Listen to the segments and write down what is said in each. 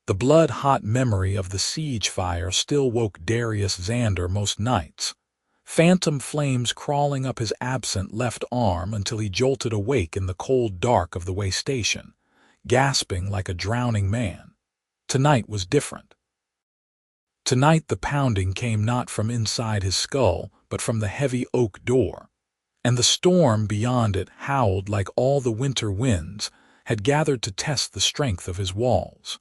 The blood-hot memory of the siege fire still woke Darius Xander most nights, phantom flames crawling up his absent left arm until he jolted awake in the cold dark of the waystation, gasping like a drowning man. Tonight was different. Tonight the pounding came not from inside his skull, but from the heavy oak door, and the storm beyond it howled like all the winter winds had gathered to test the strength of his walls.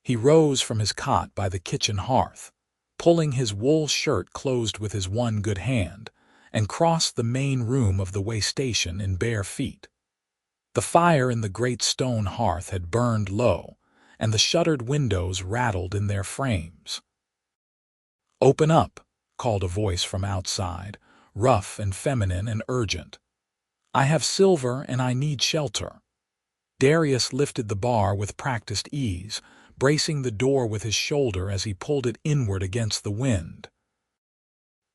He rose from his cot by the kitchen hearth, pulling his wool shirt closed with his one good hand, and crossed the main room of the waystation in bare feet. The fire in the great stone hearth had burned low, and the shuttered windows rattled in their frames. "Open up," called a voice from outside, rough and feminine and urgent. "I have silver and I need shelter." Darius lifted the bar with practiced ease, bracing the door with his shoulder as he pulled it inward against the wind.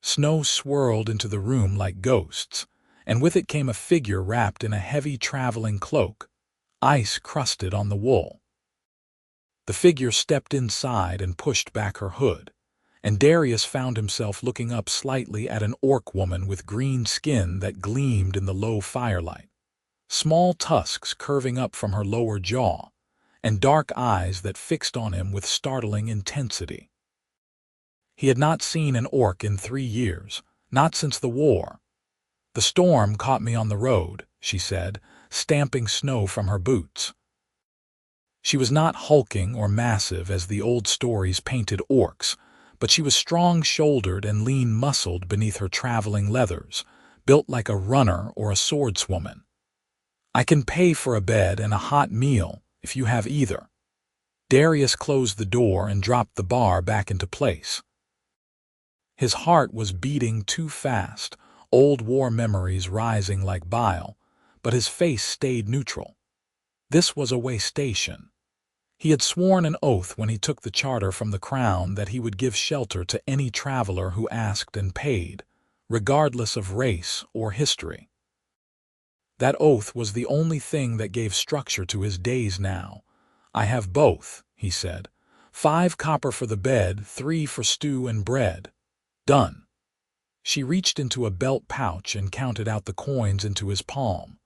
Snow swirled into the room like ghosts, and with it came a figure wrapped in a heavy traveling cloak, ice crusted on the wool. The figure stepped inside and pushed back her hood, and Darius found himself looking up slightly at an orc woman with green skin that gleamed in the low firelight, small tusks curving up from her lower jaw, and dark eyes that fixed on him with startling intensity. He had not seen an orc in 3 years, not since the war. "The storm caught me on the road," she said, stamping snow from her boots. She was not hulking or massive as the old stories painted orcs, but she was strong-shouldered and lean-muscled beneath her traveling leathers, built like a runner or a swordswoman. "I can pay for a bed and a hot meal, if you have either." Darius closed the door and dropped the bar back into place. His heart was beating too fast, old war memories rising like bile, but his face stayed neutral. This was a waystation. He had sworn an oath when he took the charter from the crown that he would give shelter to any traveler who asked and paid, regardless of race or history. That oath was the only thing that gave structure to his days now. "I have both," he said. 5 copper for the bed, 3 for stew and bread. Done." She reached into a belt pouch and counted out the coins into his palm.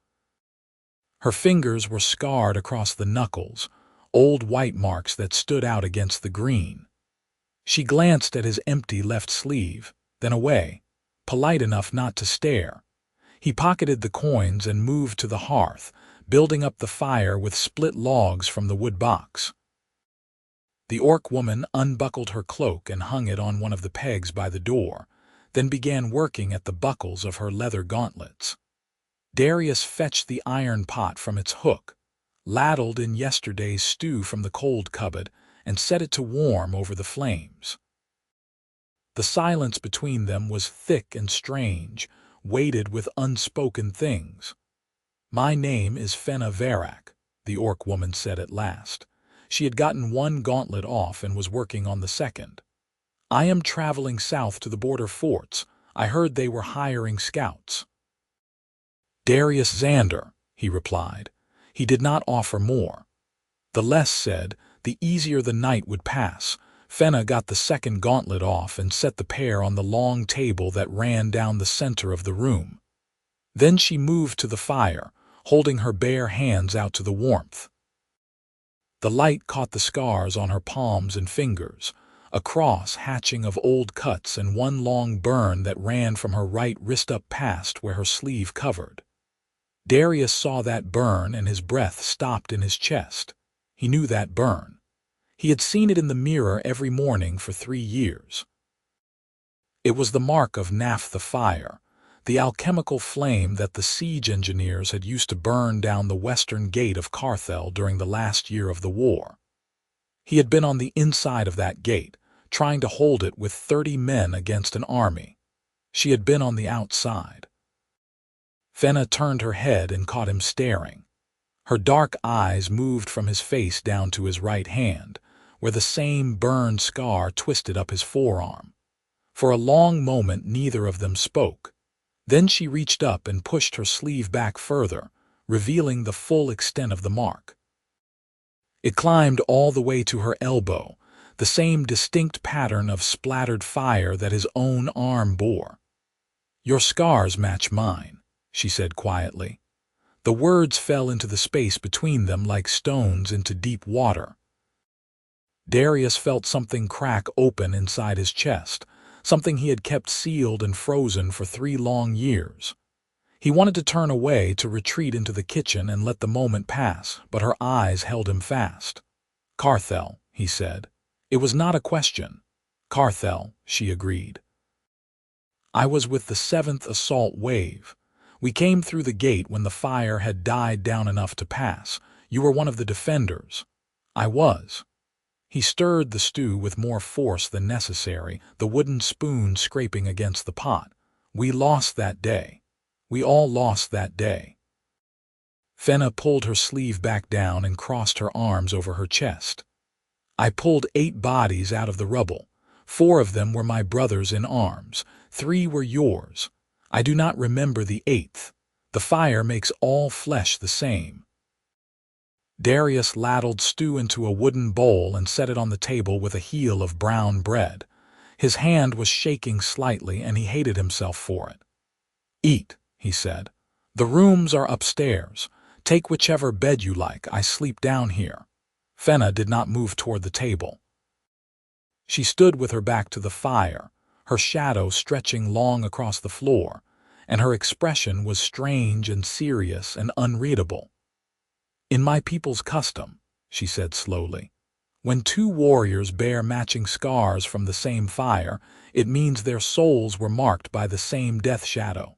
Her fingers were scarred across the knuckles, old white marks that stood out against the green. She glanced at his empty left sleeve, then away, polite enough not to stare. He pocketed the coins and moved to the hearth, building up the fire with split logs from the wood box. The orc woman unbuckled her cloak and hung it on one of the pegs by the door, then began working at the buckles of her leather gauntlets. Darius fetched the iron pot from its hook, ladled in yesterday's stew from the cold cupboard, and set it to warm over the flames. The silence between them was thick and strange, weighted with unspoken things. "My name is Fenna Varak," the orc woman said at last. She had gotten one gauntlet off and was working on the second. "I am traveling south to the border forts. I heard they were hiring scouts." "Darius Xander," he replied. He did not offer more. The less said, the easier the night would pass. Fenna got the second gauntlet off and set the pair on the long table that ran down the center of the room. Then she moved to the fire, holding her bare hands out to the warmth. The light caught the scars on her palms and fingers, a cross hatching of old cuts and one long burn that ran from her right wrist up past where her sleeve covered. Darius saw that burn and his breath stopped in his chest. He knew that burn. He had seen it in the mirror every morning for 3 years. It was the mark of naphtha fire, the alchemical flame that the siege engineers had used to burn down the western gate of Carthel during the last year of the war. He had been on the inside of that gate, trying to hold it with 30 men against an army. She had been on the outside. Fenna turned her head and caught him staring. Her dark eyes moved from his face down to his right hand, where the same burn scar twisted up his forearm. For a long moment neither of them spoke. Then she reached up and pushed her sleeve back further, revealing the full extent of the mark. It climbed all the way to her elbow, the same distinct pattern of splattered fire that his own arm bore. "Your scars match mine," she said quietly. The words fell into the space between them like stones into deep water. Darius felt something crack open inside his chest, something he had kept sealed and frozen for 3 long years. He wanted to turn away, to retreat into the kitchen and let the moment pass, but her eyes held him fast. "Carthel," he said. It was not a question. "Carthel," she agreed. "I was with the 7th assault wave. We came through the gate when the fire had died down enough to pass. You were one of the defenders." "I was." He stirred the stew with more force than necessary, the wooden spoon scraping against the pot. "We lost that day. We all lost that day." Fenna pulled her sleeve back down and crossed her arms over her chest. "I pulled 8 bodies out of the rubble. 4 of them were my brothers in arms. 3 were yours. I do not remember the 8th. The fire makes all flesh the same." Darius ladled stew into a wooden bowl and set it on the table with a heel of brown bread. His hand was shaking slightly, and he hated himself for it. "Eat," he said. "The rooms are upstairs. Take whichever bed you like. I sleep down here." Fenna did not move toward the table. She stood with her back to the fire, her shadow stretching long across the floor, and her expression was strange and serious and unreadable. "In my people's custom," she said slowly, "when 2 warriors bear matching scars from the same fire, it means their souls were marked by the same death shadow.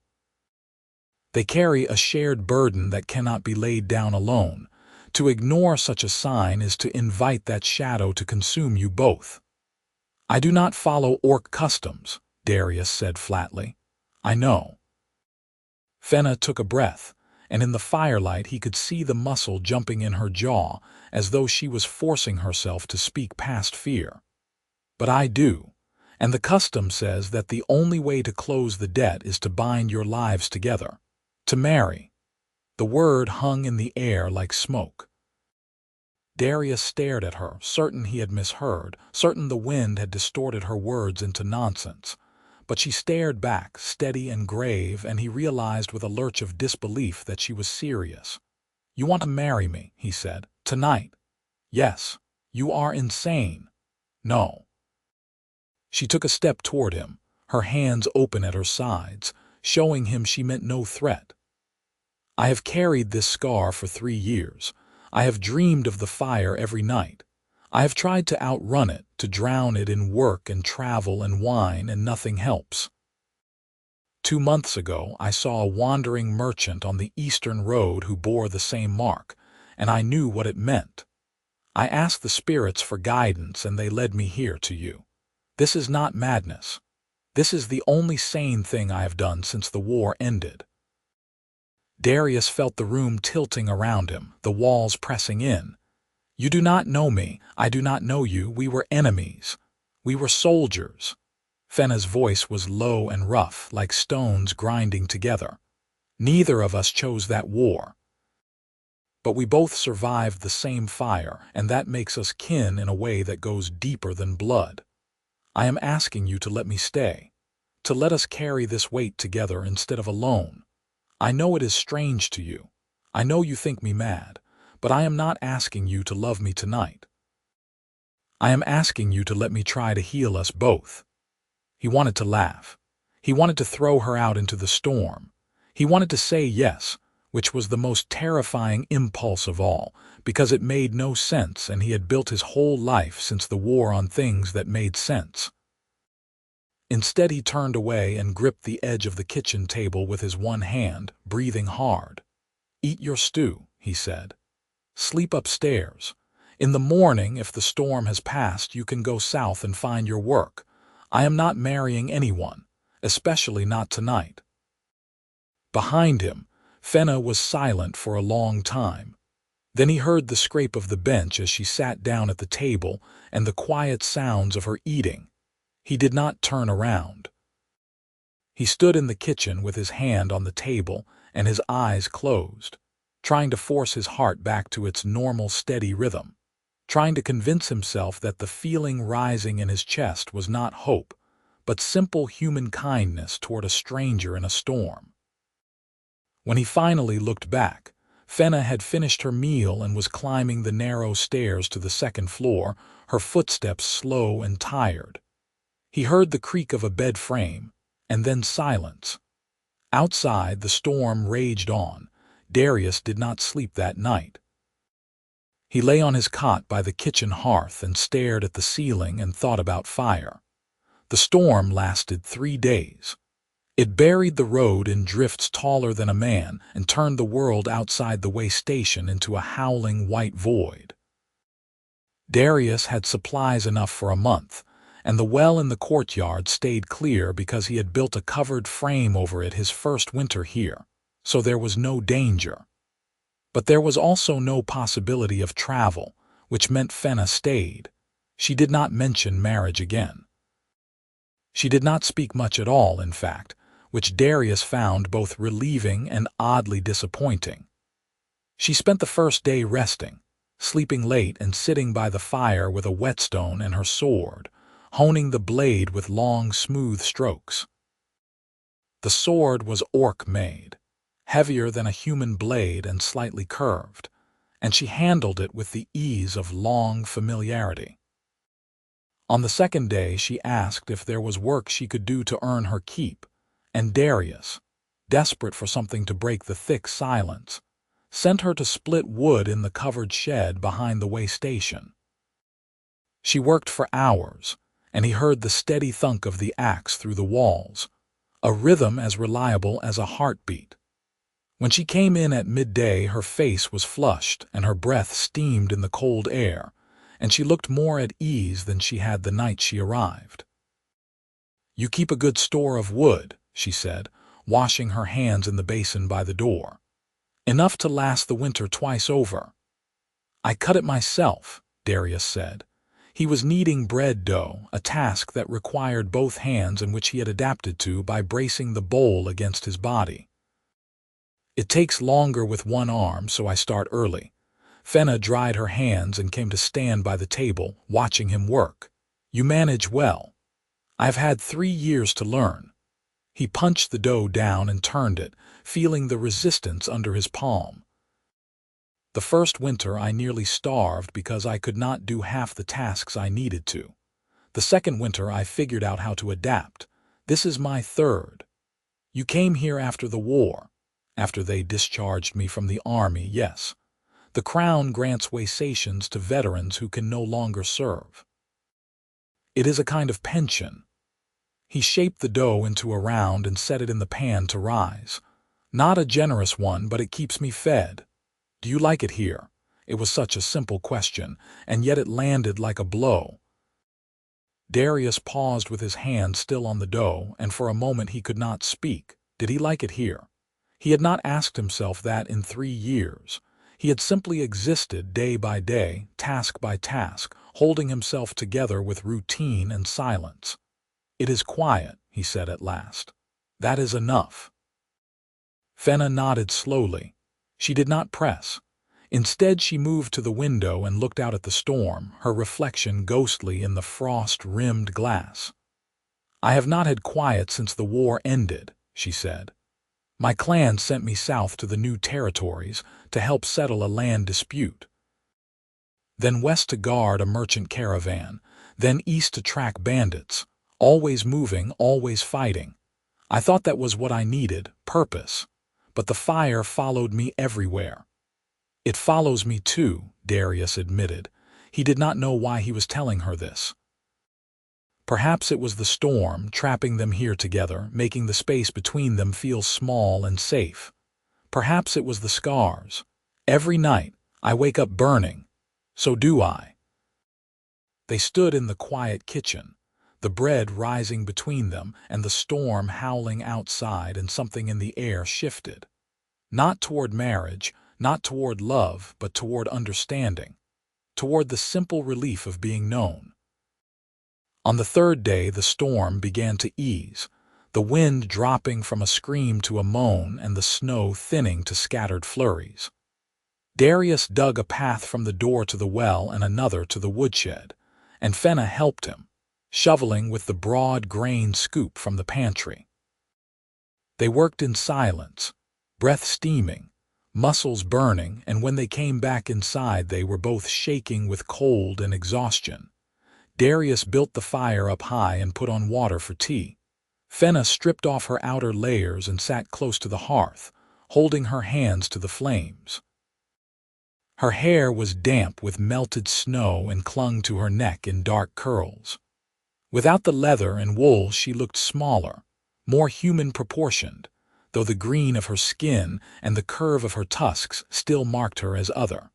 They carry a shared burden that cannot be laid down alone. To ignore such a sign is to invite that shadow to consume you both." "I do not follow orc customs," Darius said flatly. "I know." Fenna took a breath, and in the firelight he could see the muscle jumping in her jaw, as though she was forcing herself to speak past fear. "But I do, and the custom says that the only way to close the debt is to bind your lives together, to marry." The word hung in the air like smoke. Darius stared at her, certain he had misheard, certain the wind had distorted her words into nonsense. But she stared back, steady and grave, and he realized with a lurch of disbelief that she was serious. "You want to marry me," he said. "Tonight." "Yes." "You are insane." "No." She took a step toward him, her hands open at her sides, showing him she meant no threat. "I have carried this scar for 3 years. I have dreamed of the fire every night. I have tried to outrun it, to drown it in work and travel and wine, and nothing helps. 2 months ago, I saw a wandering merchant on the eastern road who bore the same mark, and I knew what it meant. I asked the spirits for guidance, and they led me here to you. This is not madness. This is the only sane thing I have done since the war ended." Darius felt the room tilting around him, the walls pressing in. "You do not know me. I do not know you. We were enemies. We were soldiers." Fenna's voice was low and rough, like stones grinding together. "Neither of us chose that war. But we both survived the same fire, and that makes us kin in a way that goes deeper than blood. I am asking you to let me stay, to let us carry this weight together instead of alone. I know it is strange to you. I know you think me mad, but I am not asking you to love me tonight. I am asking you to let me try to heal us both." He wanted to laugh. He wanted to throw her out into the storm. He wanted to say yes, which was the most terrifying impulse of all, because it made no sense, and he had built his whole life since the war on things that made sense. Instead, he turned away and gripped the edge of the kitchen table with his one hand, breathing hard. "Eat your stew," he said. "Sleep upstairs. In the morning, if the storm has passed, you can go south and find your work. I am not marrying anyone, especially not tonight." Behind him, Fenna was silent for a long time. Then he heard the scrape of the bench as she sat down at the table and the quiet sounds of her eating. He did not turn around. He stood in the kitchen with his hand on the table and his eyes closed, trying to force his heart back to its normal steady rhythm. trying to convince himself that the feeling rising in his chest was not hope, but simple human kindness toward a stranger in a storm. When he finally looked back, Fenna had finished her meal and was climbing the narrow stairs to the second floor, her footsteps slow and tired. He heard the creak of a bed frame, and then silence. Outside, the storm raged on. Darius did not sleep that night. He lay on his cot by the kitchen hearth and stared at the ceiling and thought about fire. The storm lasted 3 days. It buried the road in drifts taller than a man and turned the world outside the waystation into a howling white void. Darius had supplies enough for a month, and the well in the courtyard stayed clear because he had built a covered frame over it his first winter here, so there was no danger. But there was also no possibility of travel, which meant Fenna stayed. She did not mention marriage again. She did not speak much at all, in fact, which Darius found both relieving and oddly disappointing. She spent the first day resting, sleeping late and sitting by the fire with a whetstone and her sword, honing the blade with long, smooth strokes. The sword was orc-made, heavier than a human blade and slightly curved, and she handled it with the ease of long familiarity. On the second day she asked if there was work she could do to earn her keep, and Darius, desperate for something to break the thick silence, sent her to split wood in the covered shed behind the waystation. She worked for hours, and he heard the steady thunk of the axe through the walls, a rhythm as reliable as a heartbeat. When she came in at midday, her face was flushed and her breath steamed in the cold air, and she looked more at ease than she had the night she arrived. "You keep a good store of wood," she said, washing her hands in the basin by the door. "Enough to last the winter twice over." "I cut it myself," Darius said. He was kneading bread dough, a task that required both hands and which he had adapted to by bracing the bowl against his body. "It takes longer with one arm, so I start early." Fenna dried her hands and came to stand by the table, watching him work. "You manage well." "I've had 3 years to learn." He punched the dough down and turned it, feeling the resistance under his palm. "The first winter I nearly starved because I could not do half the tasks I needed to. The second winter I figured out how to adapt. This is my third. You came here after the war. After they discharged me from the army, yes. The Crown grants waystations to veterans who can no longer serve. It is a kind of pension." He shaped the dough into a round and set it in the pan to rise. "Not a generous one, but it keeps me fed. Do you like it here?" It was such a simple question, and yet it landed like a blow. Darius paused with his hand still on the dough, and for a moment he could not speak. Did he like it here? He had not asked himself that in 3 years. He had simply existed day by day, task by task, holding himself together with routine and silence. "It is quiet," he said at last. "That is enough." Fenna nodded slowly. She did not press. Instead, she moved to the window and looked out at the storm, her reflection ghostly in the frost-rimmed glass. "I have not had quiet since the war ended," she said. "My clan sent me south to the new territories to help settle a land dispute. Then west to guard a merchant caravan, then east to track bandits, always moving, always fighting. I thought that was what I needed, purpose. But the fire followed me everywhere." "It follows me too," Darius admitted. He did not know why he was telling her this. Perhaps it was the storm, trapping them here together, making the space between them feel small and safe. Perhaps it was the scars. "Every night, I wake up burning. So do I." They stood in the quiet kitchen, the bread rising between them and the storm howling outside, and something in the air shifted. Not toward marriage, not toward love, but toward understanding, toward the simple relief of being known. On the third day the storm began to ease, the wind dropping from a scream to a moan and the snow thinning to scattered flurries. Darius dug a path from the door to the well and another to the woodshed, and Fenna helped him, shoveling with the broad grain scoop from the pantry. They worked in silence, breath steaming, muscles burning, and when they came back inside they were both shaking with cold and exhaustion. Darius built the fire up high and put on water for tea. Fenna stripped off her outer layers and sat close to the hearth, holding her hands to the flames. Her hair was damp with melted snow and clung to her neck in dark curls. Without the leather and wool she looked smaller, more human proportioned, though the green of her skin and the curve of her tusks still marked her as other.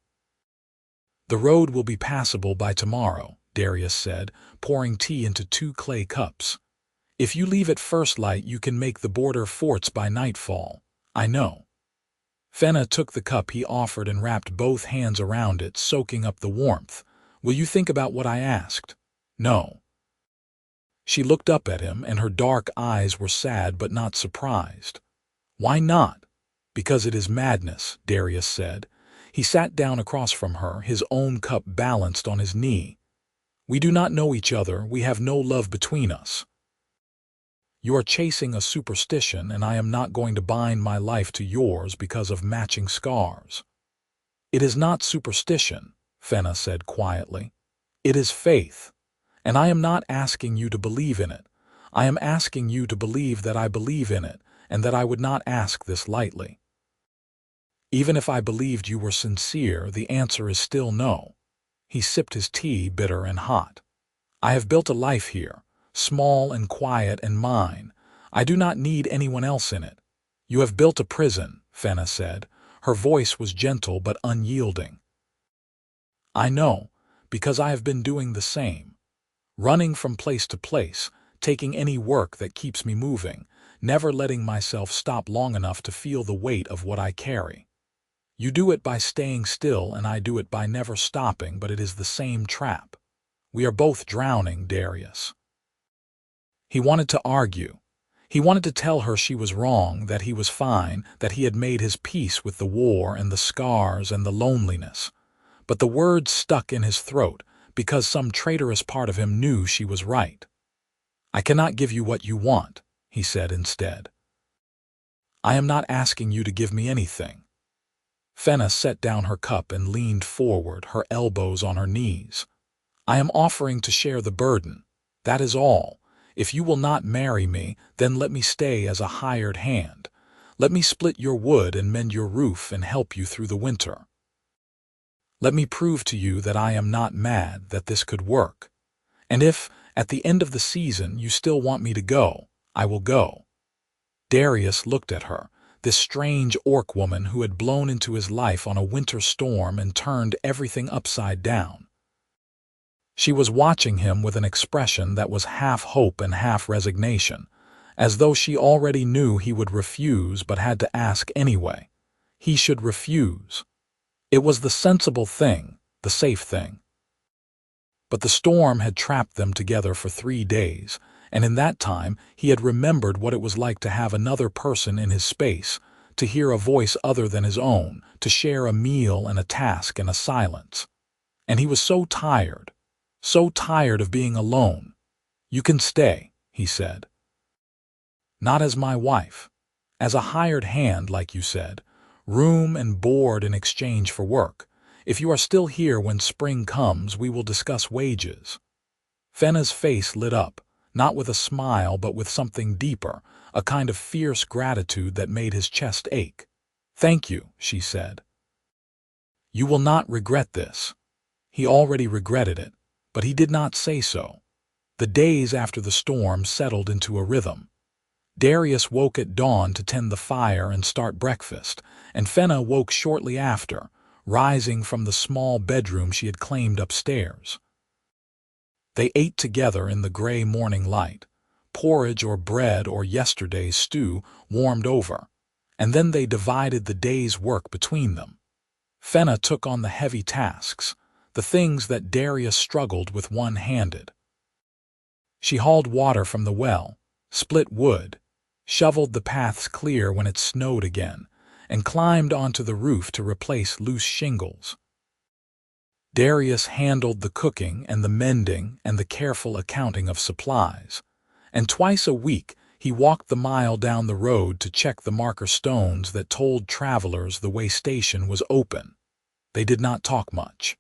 "The road will be passable by tomorrow," Darius said, pouring tea into 2 clay cups. "If you leave at first light you can make the border forts by nightfall. I know." Fenna took the cup he offered and wrapped both hands around it, soaking up the warmth. "Will you think about what I asked?" "No." She looked up at him, and her dark eyes were sad but not surprised. "Why not?" "Because it is madness," Darius said. He sat down across from her, his own cup balanced on his knee. "We do not know each other, we have no love between us. You are chasing a superstition, and I am not going to bind my life to yours because of matching scars." "It is not superstition," Fenna said quietly. "It is faith. And I am not asking you to believe in it. I am asking you to believe that I believe in it, and that I would not ask this lightly. Even if I believed you were sincere, the answer is still no." He sipped his tea, bitter and hot. "I have built a life here, small and quiet and mine. I do not need anyone else in it." "You have built a prison," Fenna said. Her voice was gentle but unyielding. "I know, because I have been doing the same. Running from place to place, taking any work that keeps me moving, never letting myself stop long enough to feel the weight of what I carry. You do it by staying still, and I do it by never stopping, but it is the same trap. We are both drowning, Darius." He wanted to argue. He wanted to tell her she was wrong, that he was fine, that he had made his peace with the war and the scars and the loneliness. But the words stuck in his throat, because some traitorous part of him knew she was right. "I cannot give you what you want," he said instead. "I am not asking you to give me anything." Fenna set down her cup and leaned forward, her elbows on her knees. "I am offering to share the burden. That is all. If you will not marry me, then let me stay as a hired hand. Let me split your wood and mend your roof and help you through the winter. Let me prove to you that I am not mad, that this could work. And if, at the end of the season, you still want me to go, I will go." Darius looked at her, this strange orc woman who had blown into his life on a winter storm and turned everything upside down. She was watching him with an expression that was half hope and half resignation, as though she already knew he would refuse but had to ask anyway. He should refuse. It was the sensible thing, the safe thing. But the storm had trapped them together for 3 days, and in that time he had remembered what it was like to have another person in his space, to hear a voice other than his own, to share a meal and a task and a silence. And he was so tired of being alone. "You can stay," he said. "Not as my wife. As a hired hand, like you said. Room and board in exchange for work. If you are still here when spring comes, we will discuss wages." Fenna's face lit up, not with a smile but with something deeper, a kind of fierce gratitude that made his chest ache. "Thank you," she said. "You will not regret this." He already regretted it, but he did not say so. The days after the storm settled into a rhythm. Darius woke at dawn to tend the fire and start breakfast, and Fenna woke shortly after, rising from the small bedroom she had claimed upstairs. They ate together in the gray morning light, porridge or bread or yesterday's stew warmed over, and then they divided the day's work between them. Fenna took on the heavy tasks, the things that Darius struggled with one-handed. She hauled water from the well, split wood, shoveled the paths clear when it snowed again, and climbed onto the roof to replace loose shingles. Darius handled the cooking and the mending and the careful accounting of supplies, and twice a week he walked the mile down the road to check the marker stones that told travelers the way station was open. They did not talk much.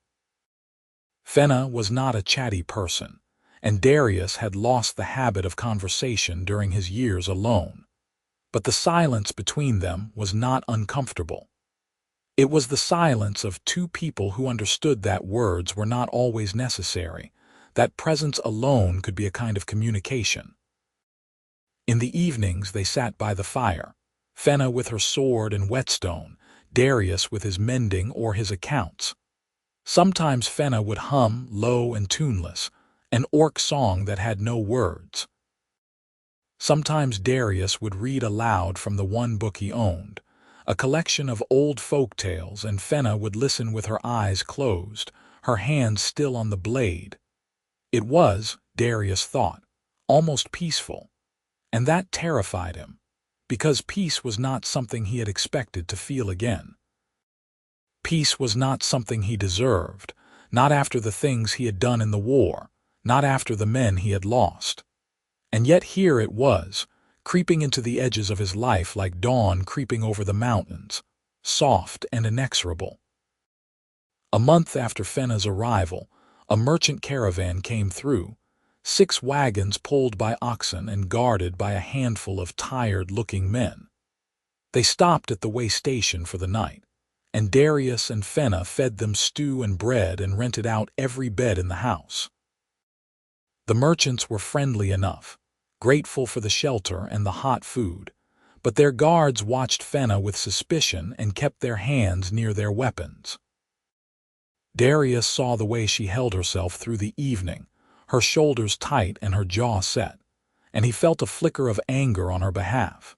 Fenna was not a chatty person, and Darius had lost the habit of conversation during his years alone. But the silence between them was not uncomfortable. It was the silence of two people who understood that words were not always necessary, that presence alone could be a kind of communication. In the evenings they sat by the fire, Fenna with her sword and whetstone, Darius with his mending or his accounts. Sometimes Fenna would hum, low and tuneless, an orc song that had no words. Sometimes Darius would read aloud from the one book he owned, a collection of old folk tales, and Fenna would listen with her eyes closed, her hands still on the blade. It was, Darius thought, almost peaceful, and that terrified him, because peace was not something he had expected to feel again. Peace was not something he deserved, not after the things he had done in the war, not after the men he had lost. And yet here it was, creeping into the edges of his life like dawn creeping over the mountains, soft and inexorable. A month after Fenna's arrival, a merchant caravan came through, 6 wagons pulled by oxen and guarded by a handful of tired-looking men. They stopped at the waystation for the night, and Darius and Fenna fed them stew and bread and rented out every bed in the house. The merchants were friendly enough, grateful for the shelter and the hot food, but their guards watched Fenna with suspicion and kept their hands near their weapons. Darius saw the way she held herself through the evening, her shoulders tight and her jaw set, and he felt a flicker of anger on her behalf.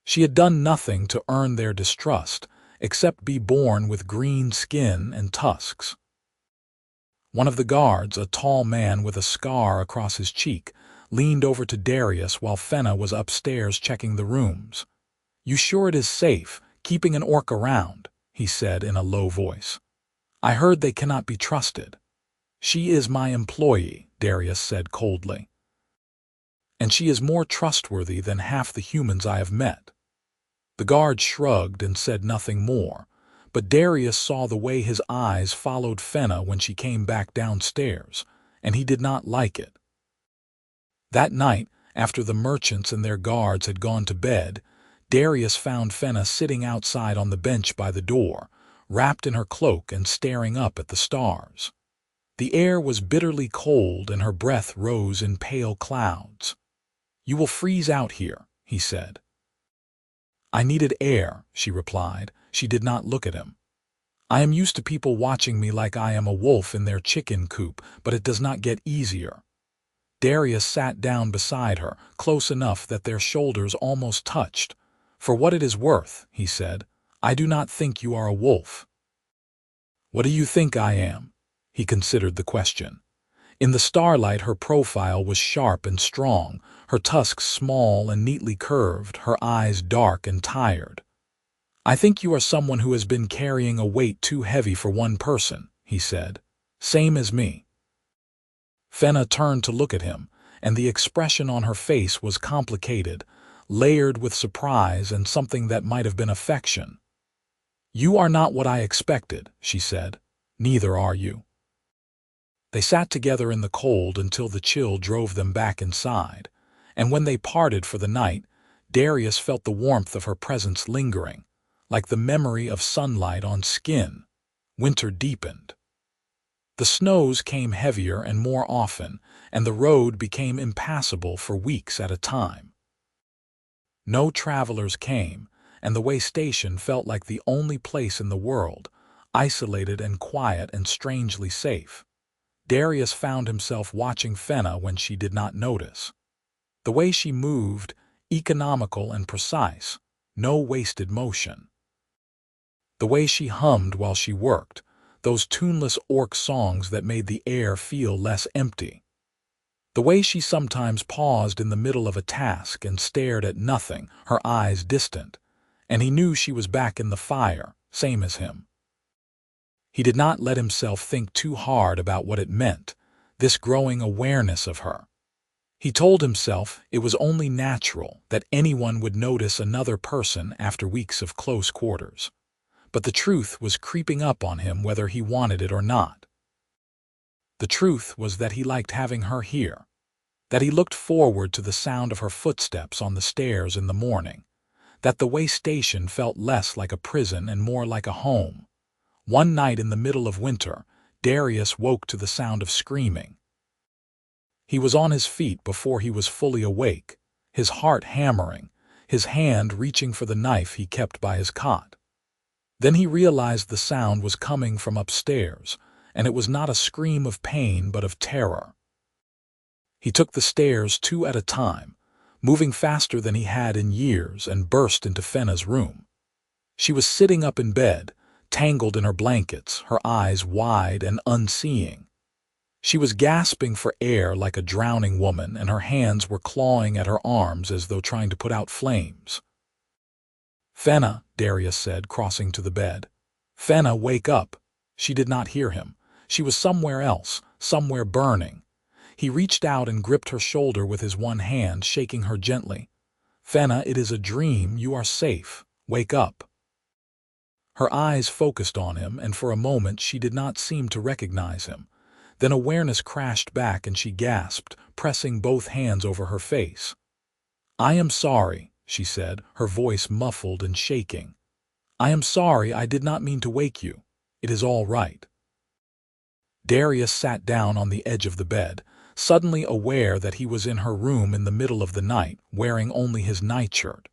She had done nothing to earn their distrust, except be born with green skin and tusks. One of the guards, a tall man with a scar across his cheek, leaned over to Darius while Fenna was upstairs checking the rooms. "You sure it is safe, keeping an orc around?" he said in a low voice. "I heard they cannot be trusted." "She is my employee," Darius said coldly. "And she is more trustworthy than half the humans I have met." The guard shrugged and said nothing more, but Darius saw the way his eyes followed Fenna when she came back downstairs, and he did not like it. That night, after the merchants and their guards had gone to bed, Darius found Fenna sitting outside on the bench by the door, wrapped in her cloak and staring up at the stars. The air was bitterly cold and her breath rose in pale clouds. "You will freeze out here," he said. "I needed air," she replied. She did not look at him. "I am used to people watching me like I am a wolf in their chicken coop, but it does not get easier." Darius sat down beside her, close enough that their shoulders almost touched. "For what it is worth," he said, "I do not think you are a wolf." "What do you think I am?" He considered the question. In the starlight her profile was sharp and strong, her tusks small and neatly curved, her eyes dark and tired. "I think you are someone who has been carrying a weight too heavy for one person," he said. "Same as me." Fenna turned to look at him, and the expression on her face was complicated, layered with surprise and something that might have been affection. "You are not what I expected," she said. "Neither are you." They sat together in the cold until the chill drove them back inside, and when they parted for the night, Darius felt the warmth of her presence lingering, like the memory of sunlight on skin. Winter deepened. The snows came heavier and more often, and the road became impassable for weeks at a time. No travelers came, and the waystation felt like the only place in the world, isolated and quiet and strangely safe. Darius found himself watching Fenna when she did not notice. The way she moved, economical and precise, no wasted motion. The way she hummed while she worked, those tuneless orc songs that made the air feel less empty. The way she sometimes paused in the middle of a task and stared at nothing, her eyes distant, and he knew she was back in the fire, same as him. He did not let himself think too hard about what it meant, this growing awareness of her. He told himself it was only natural that anyone would notice another person after weeks of close quarters. But the truth was creeping up on him whether he wanted it or not. The truth was that he liked having her here, that he looked forward to the sound of her footsteps on the stairs in the morning, that the waystation felt less like a prison and more like a home. One night in the middle of winter, Darius woke to the sound of screaming. He was on his feet before he was fully awake, his heart hammering, his hand reaching for the knife he kept by his cot. Then he realized the sound was coming from upstairs, and it was not a scream of pain but of terror. He took the stairs 2 at a time, moving faster than he had in years, and burst into Fenna's room. She was sitting up in bed, tangled in her blankets, her eyes wide and unseeing. She was gasping for air like a drowning woman, and her hands were clawing at her arms as though trying to put out flames. "Fenna," Darius said, crossing to the bed. "Fenna, wake up." She did not hear him. She was somewhere else, somewhere burning. He reached out and gripped her shoulder with his one hand, shaking her gently. "Fenna, it is a dream. You are safe. Wake up." Her eyes focused on him, and for a moment she did not seem to recognize him. Then awareness crashed back and she gasped, pressing both hands over her face. "I am sorry," she said, her voice muffled and shaking. "I am sorry. I did not mean to wake you. It is all right." Darius sat down on the edge of the bed, suddenly aware that he was in her room in the middle of the night, wearing only his nightshirt.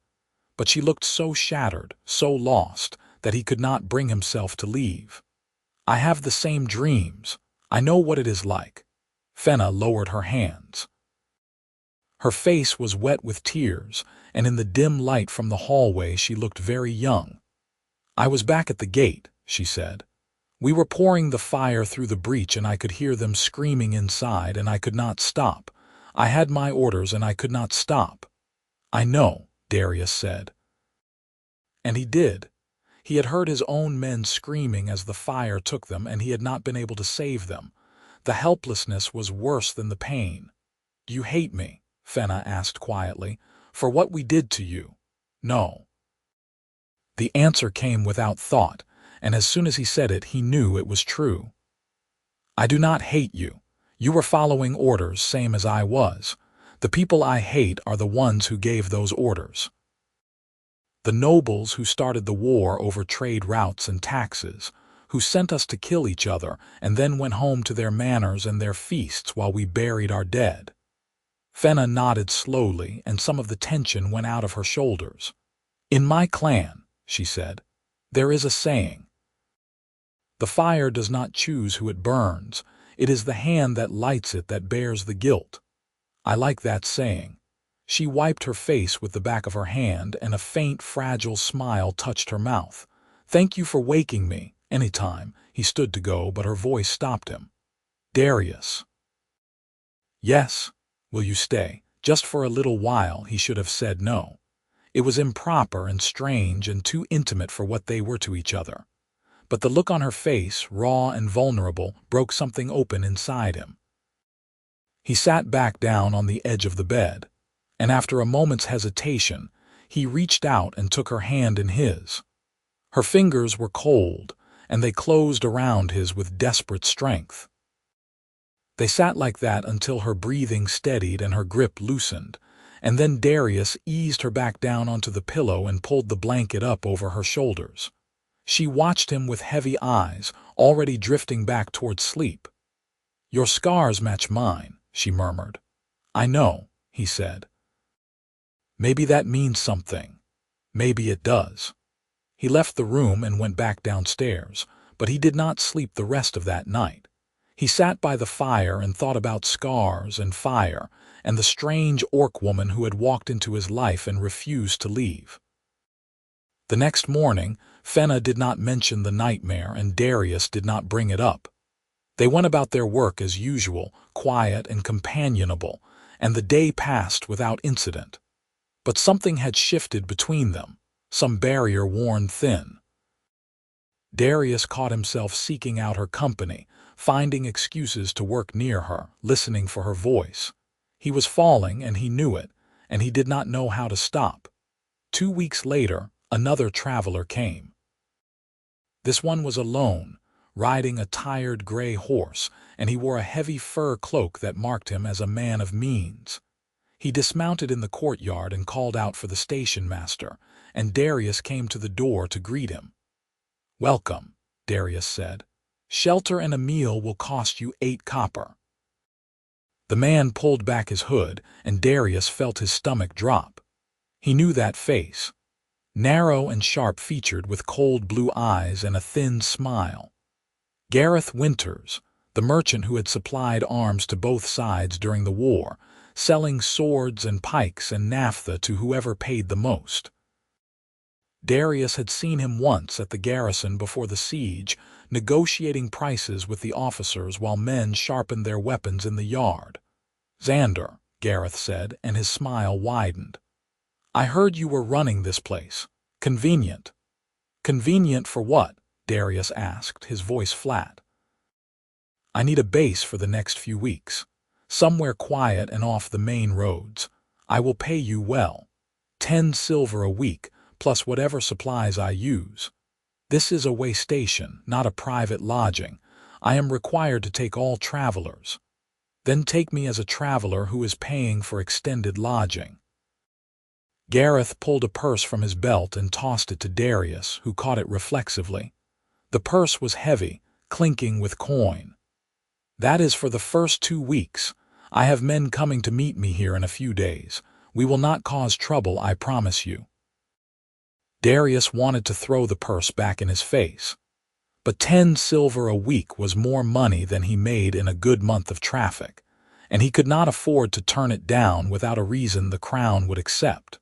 But she looked so shattered, so lost, that he could not bring himself to leave. "I have the same dreams. I know what it is like." Fenna lowered her hands. Her face was wet with tears, and in the dim light from the hallway she looked very young. "I was back at the gate," she said. "We were pouring the fire through the breach and I could hear them screaming inside and I could not stop. I had my orders and I could not stop." "I know," Darius said. And he did. He had heard his own men screaming as the fire took them, and he had not been able to save them. The helplessness was worse than the pain. "Do you hate me?" Fenna asked quietly. "For what we did to you?" "No." The answer came without thought, and as soon as he said it, he knew it was true. "I do not hate you. You were following orders, same as I was. The people I hate are the ones who gave those orders. The nobles who started the war over trade routes and taxes, who sent us to kill each other and then went home to their manors and their feasts while we buried our dead." Fenna nodded slowly, and some of the tension went out of her shoulders. "In my clan," she said, "there is a saying. The fire does not choose who it burns. It is the hand that lights it that bears the guilt. I like that saying." She wiped her face with the back of her hand, and a faint, fragile smile touched her mouth. "Thank you for waking me. Anytime." He stood to go, but her voice stopped him. "Darius." "Yes. Will you stay? Just for a little while." He should have said no. It was improper and strange and too intimate for what they were to each other. But the look on her face, raw and vulnerable, broke something open inside him. He sat back down on the edge of the bed, and after a moment's hesitation, he reached out and took her hand in his. Her fingers were cold, and they closed around his with desperate strength. They sat like that until her breathing steadied and her grip loosened, and then Darius eased her back down onto the pillow and pulled the blanket up over her shoulders. She watched him with heavy eyes, already drifting back toward sleep. "Your scars match mine," she murmured. "I know," he said. "Maybe that means something. Maybe it does." He left the room and went back downstairs, but he did not sleep the rest of that night. He sat by the fire and thought about scars and fire and the strange orc woman who had walked into his life and refused to leave. The next morning, Fenna did not mention the nightmare and Darius did not bring it up. They went about their work as usual, quiet and companionable, and the day passed without incident. But something had shifted between them. some barrier worn thin. Darius caught himself seeking out her company, finding excuses to work near her, listening for her voice. He was falling, and he knew it, and he did not know how to stop. 2 weeks later, another traveler came. This one was alone, riding a tired gray horse, and he wore a heavy fur cloak that marked him as a man of means. He dismounted in the courtyard and called out for the station master, and Darius came to the door to greet him. "Welcome," Darius said. "Shelter and a meal will cost you 8 copper." The man pulled back his hood, and Darius felt his stomach drop. He knew that face. Narrow and sharp-featured, with cold blue eyes and a thin smile. Gareth Winters, the merchant who had supplied arms to both sides during the war, selling swords and pikes and naphtha to whoever paid the most. Darius had seen him once at the garrison before the siege, negotiating prices with the officers while men sharpened their weapons in the yard. "Xander," Gareth said, and his smile widened. "I heard you were running this place. Convenient." "Convenient for what?" Darius asked, his voice flat. "I need a base for the next few weeks. Somewhere quiet and off the main roads. I will pay you well. 10 silver a week, plus whatever supplies I use. This is a waystation, not a private lodging. I am required to take all travelers. Then take me as a traveler who is paying for extended lodging." Gareth pulled a purse from his belt and tossed it to Darius, who caught it reflexively. The purse was heavy, clinking with coin. "That is for the first 2 weeks. I have men coming to meet me here in a few days. We will not cause trouble, I promise you." Darius wanted to throw the purse back in his face. But 10 silver a week was more money than he made in a good month of traffic, and he could not afford to turn it down without a reason the crown would accept.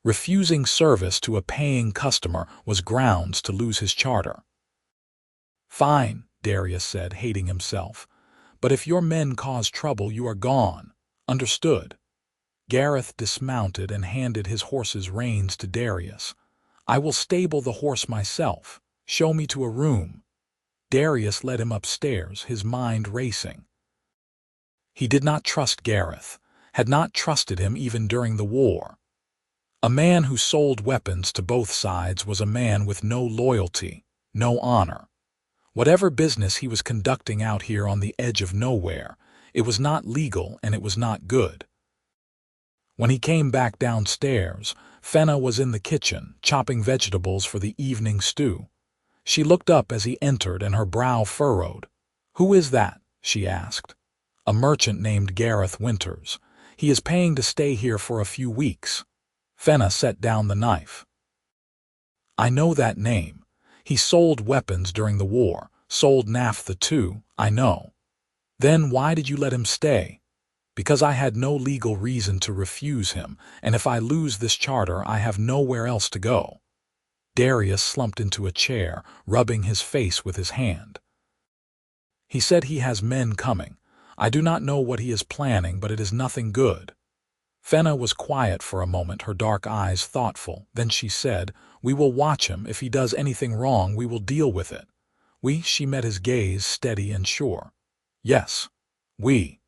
Refusing service to a paying customer was grounds to lose his charter. "Fine," Darius said, hating himself. "But if your men cause trouble, you are gone. Understood?" Gareth dismounted and handed his horse's reins to Darius. "I will stable the horse myself. Show me to a room." Darius led him upstairs, his mind racing. He did not trust Gareth, had not trusted him even during the war. A man who sold weapons to both sides was a man with no loyalty, no honor. Whatever business he was conducting out here on the edge of nowhere, it was not legal and it was not good. When he came back downstairs, Fenna was in the kitchen, chopping vegetables for the evening stew. She looked up as he entered and her brow furrowed. "Who is that?" she asked. "A merchant named Gareth Winters. He is paying to stay here for a few weeks." Fenna set down the knife. "I know that name. He sold weapons during the war, sold naphtha too, I know." "Then why did you let him stay?" "Because I had no legal reason to refuse him, and if I lose this charter, I have nowhere else to go." Darius slumped into a chair, rubbing his face with his hand. "He said he has men coming. I do not know what he is planning, but it is nothing good." Fenna was quiet for a moment, her dark eyes thoughtful. Then she said, "We will watch him. If he does anything wrong, we will deal with it." "We?" She met his gaze, steady and sure. "Yes, we."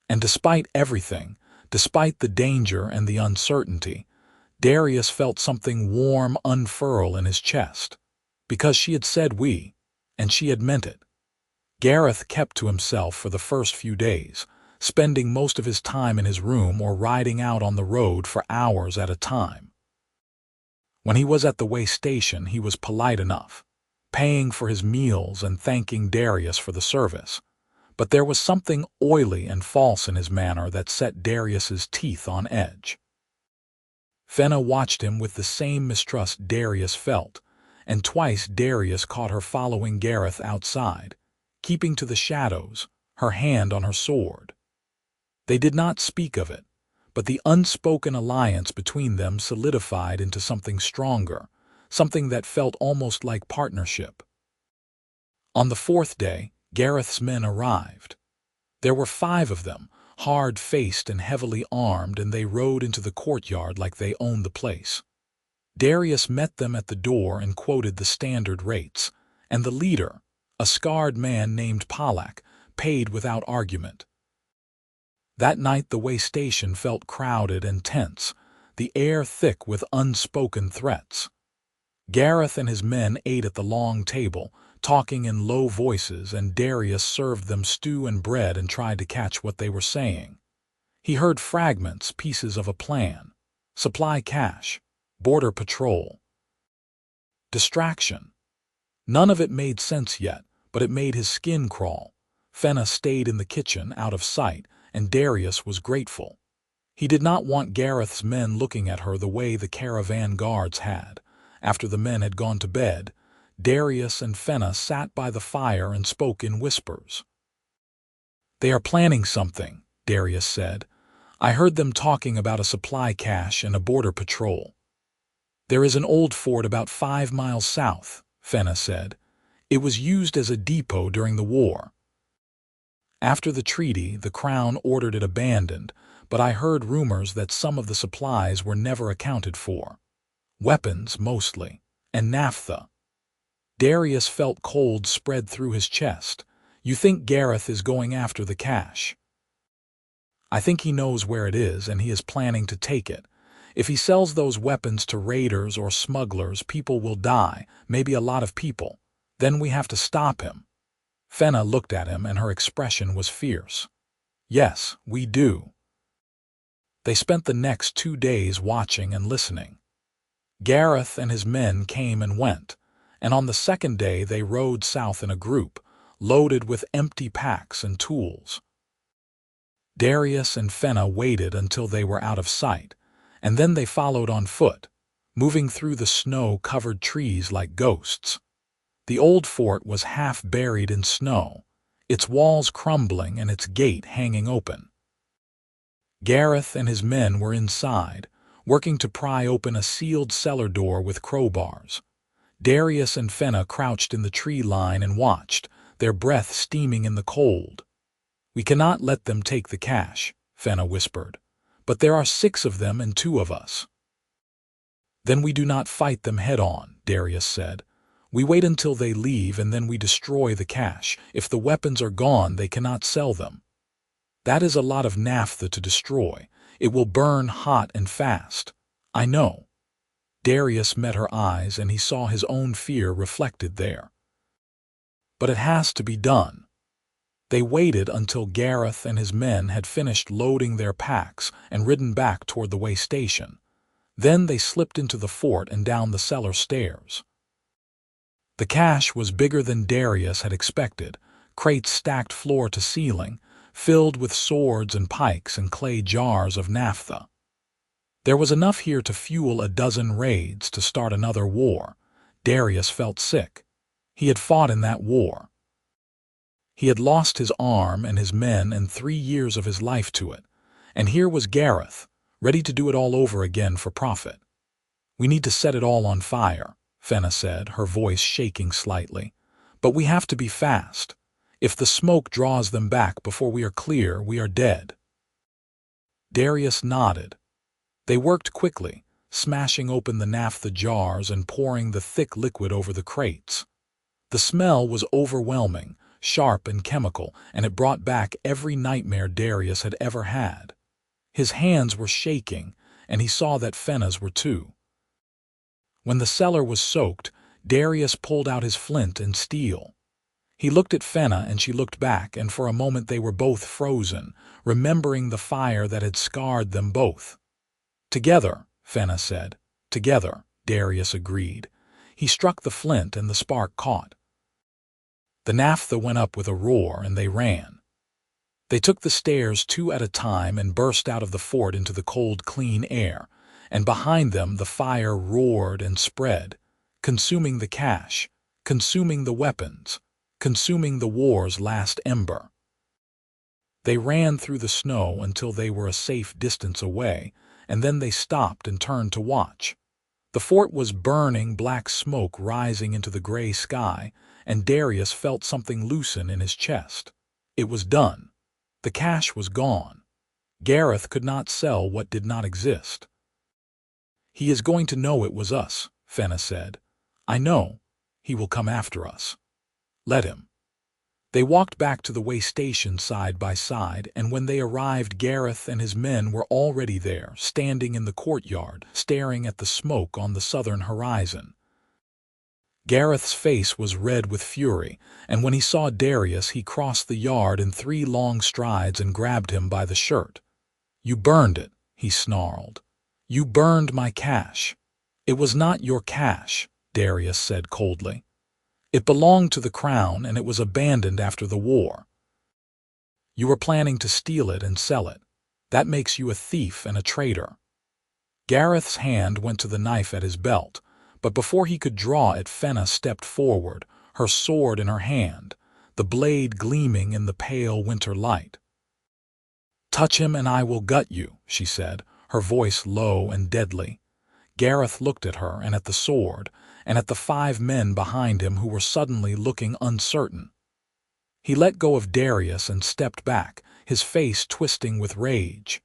And despite everything, despite the danger and the uncertainty, Darius felt something warm unfurl in his chest. Because she had said we, and she had meant it. Gareth kept to himself for the first few days, spending most of his time in his room or riding out on the road for hours at a time. When he was at the waystation, he was polite enough, paying for his meals and thanking Darius for the service. But there was something oily and false in his manner that set Darius's teeth on edge. Fenna watched him with the same mistrust Darius felt, and twice Darius caught her following Gareth outside, keeping to the shadows, her hand on her sword. They did not speak of it, but the unspoken alliance between them solidified into something stronger, something that felt almost like partnership. On the 4th day, Gareth's men arrived. There were 5 of them, hard-faced and heavily armed, and they rode into the courtyard like they owned the place. Darius met them at the door and quoted the standard rates, and the leader, a scarred man named Palak, paid without argument. That night the waystation felt crowded and tense, the air thick with unspoken threats. Gareth and his men ate at the long table, talking in low voices, and Darius served them stew and bread and tried to catch what they were saying. He heard fragments, pieces of a plan. Supply cache. Border patrol. Distraction. None of it made sense yet, but it made his skin crawl. Fenna stayed in the kitchen, out of sight, and Darius was grateful. He did not want Gareth's men looking at her the way the caravan guards had. After the men had gone to bed, Darius and Fenna sat by the fire and spoke in whispers. "They are planning something," Darius said. "I heard them talking about a supply cache and a border patrol." "There is an old fort about 5 miles south," Fenna said. "It was used as a depot during the war. After the treaty, the Crown ordered it abandoned, but I heard rumors that some of the supplies were never accounted for. Weapons, mostly, and naphtha." Darius felt cold spread through his chest. "You think Gareth is going after the cache?" "I think he knows where it is and he is planning to take it. If he sells those weapons to raiders or smugglers, people will die, maybe a lot of people. Then we have to stop him." Fenna looked at him and her expression was fierce. "Yes, we do." They spent the next 2 days watching and listening. Gareth and his men came and went, and on the second day they rode south in a group, loaded with empty packs and tools. Darius and Fenna waited until they were out of sight, and then they followed on foot, moving through the snow-covered trees like ghosts. The old fort was half buried in snow, its walls crumbling and its gate hanging open. Gareth and his men were inside, working to pry open a sealed cellar door with crowbars. Darius and Fenna crouched in the tree line and watched, their breath steaming in the cold. "We cannot let them take the cache," Fenna whispered. "But there are 6 of them and 2 of us." "Then we do not fight them head-on," Darius said. "We wait until they leave and then we destroy the cache. If the weapons are gone, they cannot sell them. That is a lot of naphtha to destroy. It will burn hot and fast." "I know." Darius met her eyes and he saw his own fear reflected there. "But it has to be done." They waited until Gareth and his men had finished loading their packs and ridden back toward the waystation. Then they slipped into the fort and down the cellar stairs. The cache was bigger than Darius had expected, crates stacked floor to ceiling, filled with swords and pikes and clay jars of naphtha. There was enough here to fuel a dozen raids, to start another war. Darius felt sick. He had fought in that war. He had lost his arm and his men and 3 years of his life to it. And here was Gareth, ready to do it all over again for profit. "We need to set it all on fire," Fenna said, her voice shaking slightly. "But we have to be fast. If the smoke draws them back before we are clear, we are dead." Darius nodded. They worked quickly, smashing open the naphtha jars and pouring the thick liquid over the crates. The smell was overwhelming, sharp and chemical, and it brought back every nightmare Darius had ever had. His hands were shaking, and he saw that Fenna's were too. When the cellar was soaked, Darius pulled out his flint and steel. He looked at Fenna and she looked back, and for a moment they were both frozen, remembering the fire that had scarred them both. "Together," Fenna said. "Together," Darius agreed. He struck the flint and the spark caught. The naphtha went up with a roar and they ran. They took the stairs 2 at a time and burst out of the fort into the cold, clean air, and behind them the fire roared and spread, consuming the cache, consuming the weapons, consuming the war's last ember. They ran through the snow until they were a safe distance away, and then they stopped and turned to watch. The fort was burning, black smoke rising into the gray sky, and Darius felt something loosen in his chest. It was done. The cache was gone. Gareth could not sell what did not exist. "He is going to know it was us," Fenna said. "I know. He will come after us. Let him." They walked back to the way station side by side, and when they arrived, Gareth and his men were already there, standing in the courtyard, staring at the smoke on the southern horizon. Gareth's face was red with fury, and when he saw Darius, he crossed the yard in 3 long strides and grabbed him by the shirt. "You burned it," he snarled. "You burned my cache." "It was not your cache," Darius said coldly. "It belonged to the crown, and it was abandoned after the war. You were planning to steal it and sell it. That makes you a thief and a traitor." Gareth's hand went to the knife at his belt, but before he could draw it, Fenna stepped forward, her sword in her hand, the blade gleaming in the pale winter light. "Touch him and I will gut you," she said, her voice low and deadly. Gareth looked at her and at the sword, and at the 5 men behind him who were suddenly looking uncertain. He let go of Darius and stepped back, his face twisting with rage.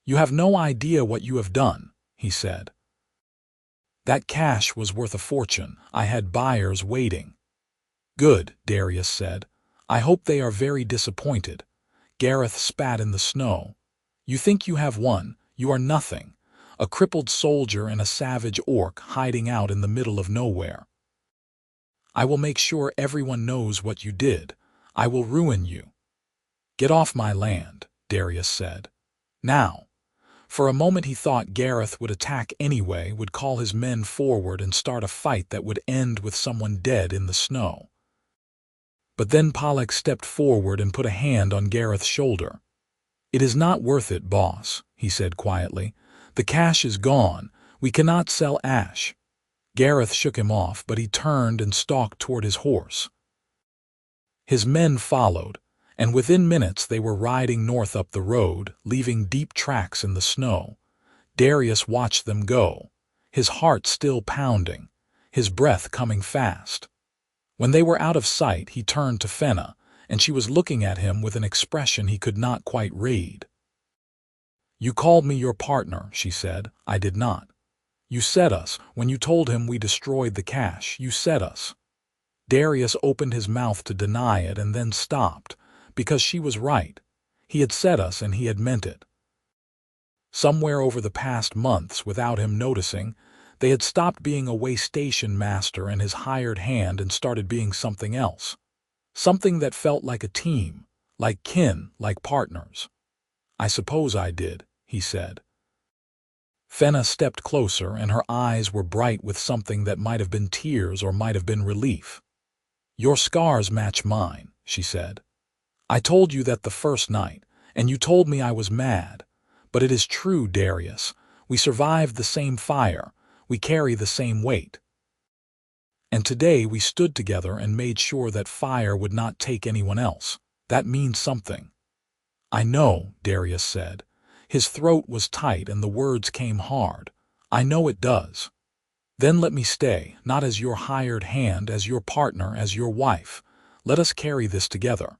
"You have no idea what you have done," he said. "That cache was worth a fortune. I had buyers waiting." "Good," Darius said. "I hope they are very disappointed." Gareth spat in the snow. "You think you have won? You are nothing. A crippled soldier and a savage orc hiding out in the middle of nowhere. I will make sure everyone knows what you did. I will ruin you." "Get off my land," Darius said. "Now." For a moment he thought Gareth would attack anyway, would call his men forward and start a fight that would end with someone dead in the snow. But then Pollak stepped forward and put a hand on Gareth's shoulder. "It is not worth it, boss," he said quietly. "The cache is gone. We cannot sell ash." Gareth shook him off, but he turned and stalked toward his horse. His men followed, and within minutes they were riding north up the road, leaving deep tracks in the snow. Darius watched them go, his heart still pounding, his breath coming fast. When they were out of sight, he turned to Fenna, and she was looking at him with an expression he could not quite read. "You called me your partner," she said. "I did not. You said us. When you told him we destroyed the cache, you said us." Darius opened his mouth to deny it and then stopped, because she was right. He had said us and he had meant it. Somewhere over the past months, without him noticing, they had stopped being a waystation master and his hired hand and started being something else. Something that felt like a team, like kin, like partners. "I suppose I did," he said. Fenna stepped closer, and her eyes were bright with something that might have been tears or might have been relief. "Your scars match mine," she said. "I told you that the first night, and you told me I was mad. But it is true, Darius. We survived the same fire. We carry the same weight. And today we stood together and made sure that fire would not take anyone else. That means something." "I know," Darius said. His throat was tight and the words came hard. "I know it does." "Then let me stay, not as your hired hand, as your partner, as your wife. Let us carry this together."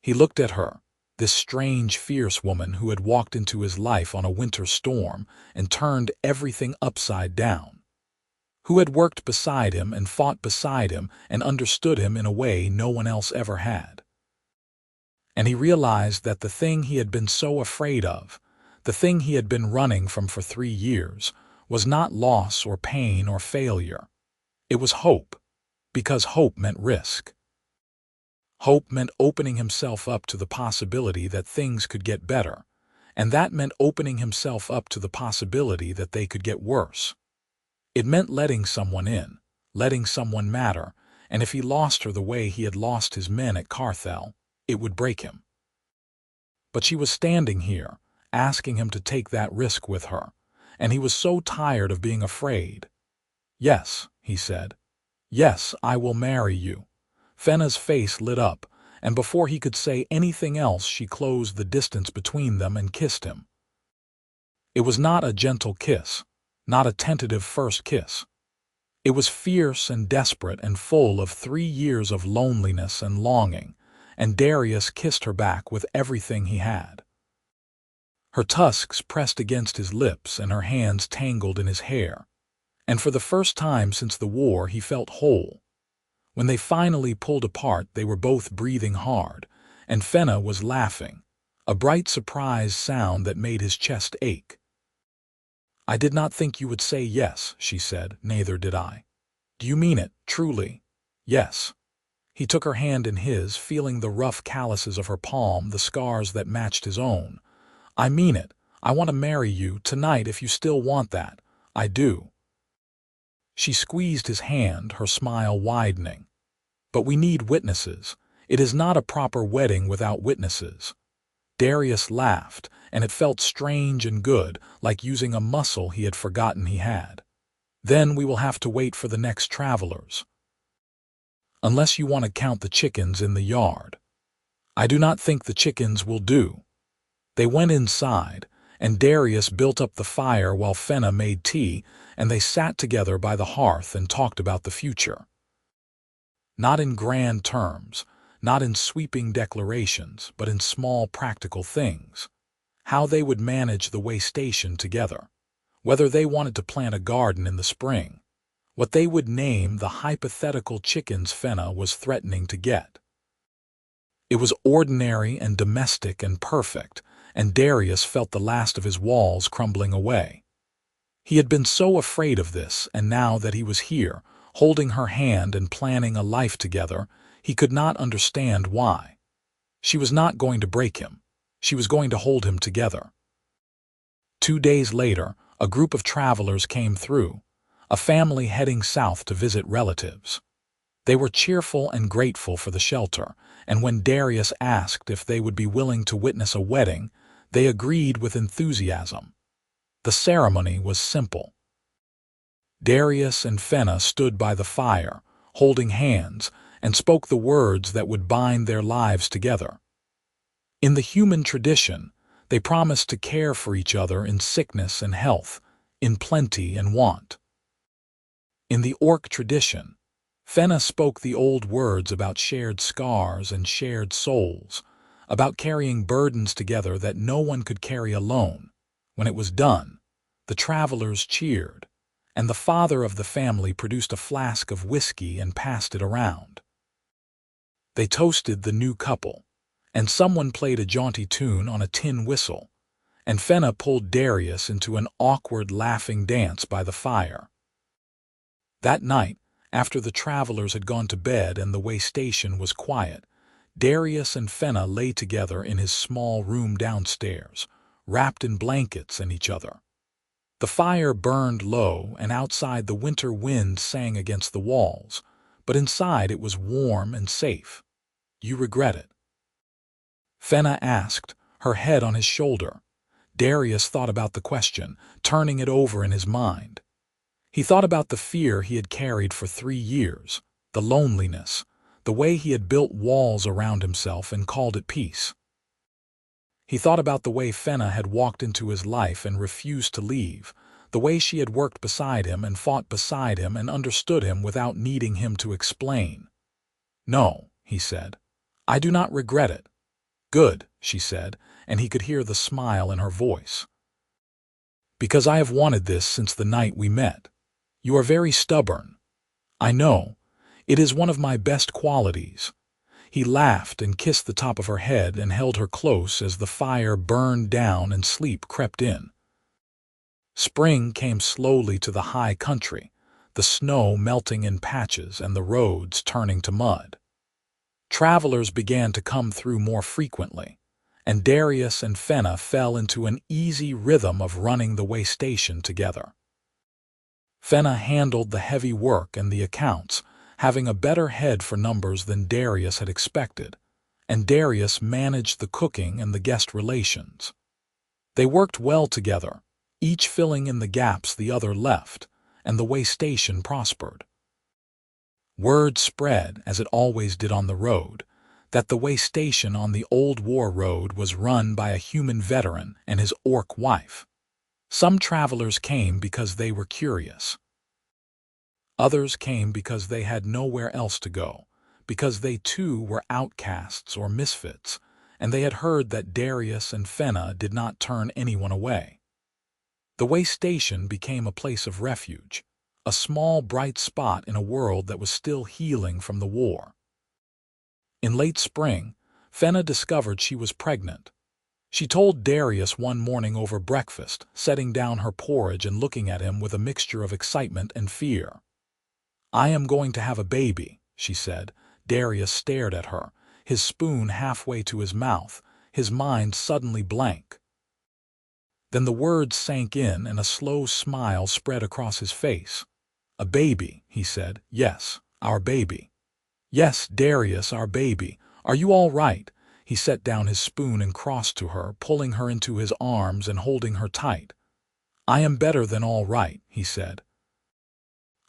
He looked at her, this strange, fierce woman who had walked into his life on a winter storm and turned everything upside down, who had worked beside him and fought beside him and understood him in a way no one else ever had. And he realized that the thing he had been so afraid of, the thing he had been running from for 3 years, was not loss or pain or failure. It was hope, because hope meant risk. Hope meant opening himself up to the possibility that things could get better, and that meant opening himself up to the possibility that they could get worse. It meant letting someone in, letting someone matter, and if he lost her the way he had lost his men at Carthel, it would break him. But she was standing here, asking him to take that risk with her, and he was so tired of being afraid. "Yes," he said. "Yes, I will marry you." Fenna's face lit up, and before he could say anything else, she closed the distance between them and kissed him. It was not a gentle kiss, not a tentative first kiss. It was fierce and desperate and full of 3 years of loneliness and longing, and Darius kissed her back with everything he had. Her tusks pressed against his lips and her hands tangled in his hair. And for the first time since the war, he felt whole. When they finally pulled apart, they were both breathing hard, and Fenna was laughing, a bright surprise sound that made his chest ache. "I did not think you would say yes," she said. "Neither did I." "Do you mean it, truly?" "Yes." He took her hand in his, feeling the rough calluses of her palm, the scars that matched his own. "I mean it. I want to marry you tonight if you still want that. I do." She squeezed his hand, her smile widening. "But we need witnesses. It is not a proper wedding without witnesses." Darius laughed, and it felt strange and good, like using a muscle he had forgotten he had. "Then we will have to wait for the next travelers. Unless you want to count the chickens in the yard." "I do not think the chickens will do." They went inside, and Darius built up the fire while Fenna made tea, and they sat together by the hearth and talked about the future. Not in grand terms, not in sweeping declarations, but in small practical things. How they would manage the waystation together, whether they wanted to plant a garden in the spring, what they would name the hypothetical chickens Fenna was threatening to get. It was ordinary and domestic and perfect, and Darius felt the last of his walls crumbling away. He had been so afraid of this, and now that he was here, holding her hand and planning a life together, he could not understand why. She was not going to break him. She was going to hold him together. 2 days later, a group of travelers came through, a family heading south to visit relatives. They were cheerful and grateful for the shelter, and when Darius asked if they would be willing to witness a wedding, they agreed with enthusiasm. The ceremony was simple. Darius and Fenna stood by the fire, holding hands, and spoke the words that would bind their lives together. In the human tradition, they promised to care for each other in sickness and health, in plenty and want. In the Orc tradition, Fenna spoke the old words about shared scars and shared souls, about carrying burdens together that no one could carry alone. When it was done, the travelers cheered, and the father of the family produced a flask of whiskey and passed it around. They toasted the new couple, and someone played a jaunty tune on a tin whistle, and Fenna pulled Darius into an awkward laughing dance by the fire. That night, after the travelers had gone to bed and the waystation was quiet, Darius and Fenna lay together in his small room downstairs, wrapped in blankets and each other. The fire burned low, and outside the winter wind sang against the walls, but inside it was warm and safe. "You regret it?" Fenna asked, her head on his shoulder. Darius thought about the question, turning it over in his mind. He thought about the fear he had carried for 3 years, the loneliness, the way he had built walls around himself and called it peace. He thought about the way Fenna had walked into his life and refused to leave, the way she had worked beside him and fought beside him and understood him without needing him to explain. "No," he said, "I do not regret it." "Good," she said, and he could hear the smile in her voice. "Because I have wanted this since the night we met. You are very stubborn." "I know. It is one of my best qualities." He laughed and kissed the top of her head and held her close as the fire burned down and sleep crept in. Spring came slowly to the high country, the snow melting in patches and the roads turning to mud. Travelers began to come through more frequently, and Darius and Fenna fell into an easy rhythm of running the waystation together. Fenna handled the heavy work and the accounts, having a better head for numbers than Darius had expected, and Darius managed the cooking and the guest relations. They worked well together, each filling in the gaps the other left, and the waystation prospered. Word spread, as it always did on the road, that the waystation on the old war road was run by a human veteran and his orc wife. Some travelers came because they were curious. Others came because they had nowhere else to go, because they too were outcasts or misfits, and they had heard that Darius and Fenna did not turn anyone away. The waystation became a place of refuge, a small bright spot in a world that was still healing from the war. In late spring, Fenna discovered she was pregnant. She told Darius one morning over breakfast, setting down her porridge and looking at him with a mixture of excitement and fear. "I am going to have a baby," she said. Darius stared at her, his spoon halfway to his mouth, his mind suddenly blank. Then the words sank in and a slow smile spread across his face. "A baby," he said. "Yes, our baby." "Yes, Darius, our baby. Are you all right?" He set down his spoon and crossed to her, pulling her into his arms and holding her tight. "I am better than all right," he said.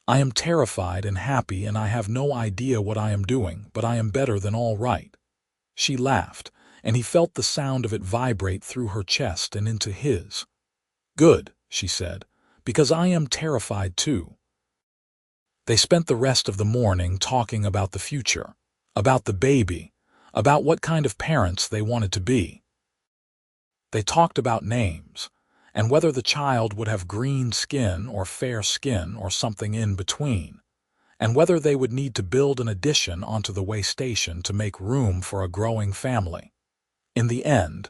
"I am terrified and happy and I have no idea what I am doing, but I am better than all right." She laughed, and he felt the sound of it vibrate through her chest and into his. "Good," she said, "because I am terrified too." They spent the rest of the morning talking about the future, about the baby, about what kind of parents they wanted to be. They talked about names, and whether the child would have green skin or fair skin or something in between, and whether they would need to build an addition onto the waystation to make room for a growing family. In the end,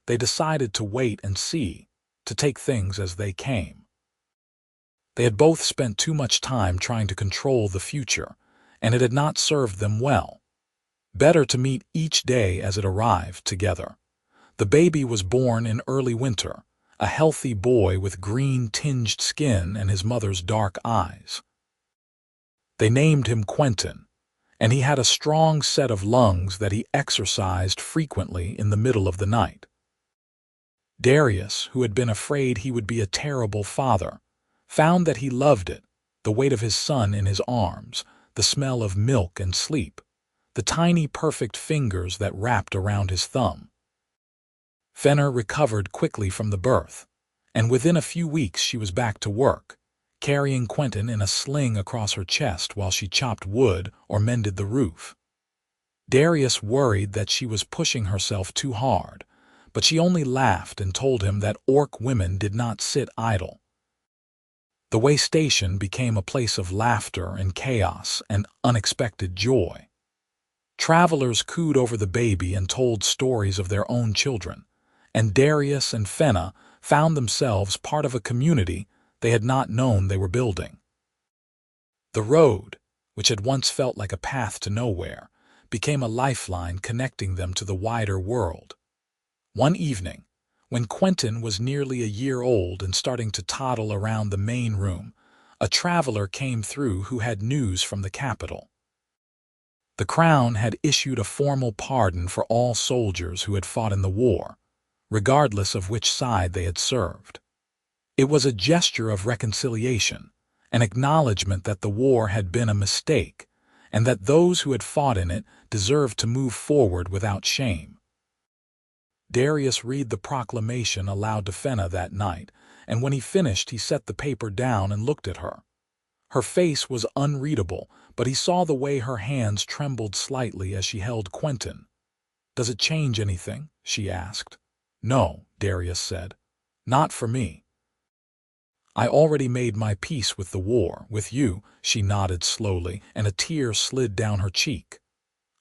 they decided to wait and see, to take things as they came. They had both spent too much time trying to control the future, and it had not served them well. Better to meet each day as it arrived together. The baby was born in early winter, a healthy boy with green-tinged skin and his mother's dark eyes. They named him Quentin, and he had a strong set of lungs that he exercised frequently in the middle of the night. Darius, who had been afraid he would be a terrible father, found that he loved it, the weight of his son in his arms, the smell of milk and sleep, the tiny perfect fingers that wrapped around his thumb. Fenna recovered quickly from the birth, and within a few weeks she was back to work, carrying Quentin in a sling across her chest while she chopped wood or mended the roof. Darius worried that she was pushing herself too hard, but she only laughed and told him that orc women did not sit idle. The waystation became a place of laughter and chaos and unexpected joy. Travelers cooed over the baby and told stories of their own children, and Darius and Fenna found themselves part of a community they had not known they were building. The road, which had once felt like a path to nowhere, became a lifeline connecting them to the wider world. One evening, when Quentin was nearly a year old and starting to toddle around the main room, a traveler came through who had news from the capital. The Crown had issued a formal pardon for all soldiers who had fought in the war, regardless of which side they had served. It was a gesture of reconciliation, an acknowledgement that the war had been a mistake, and that those who had fought in it deserved to move forward without shame. Darius read the proclamation aloud to Fenna that night, and when he finished he set the paper down and looked at her. Her face was unreadable, but he saw the way her hands trembled slightly as she held Quentin. "Does it change anything?" she asked. "No," Darius said. "Not for me. I already made my peace with the war, with you," she nodded slowly, and a tear slid down her cheek.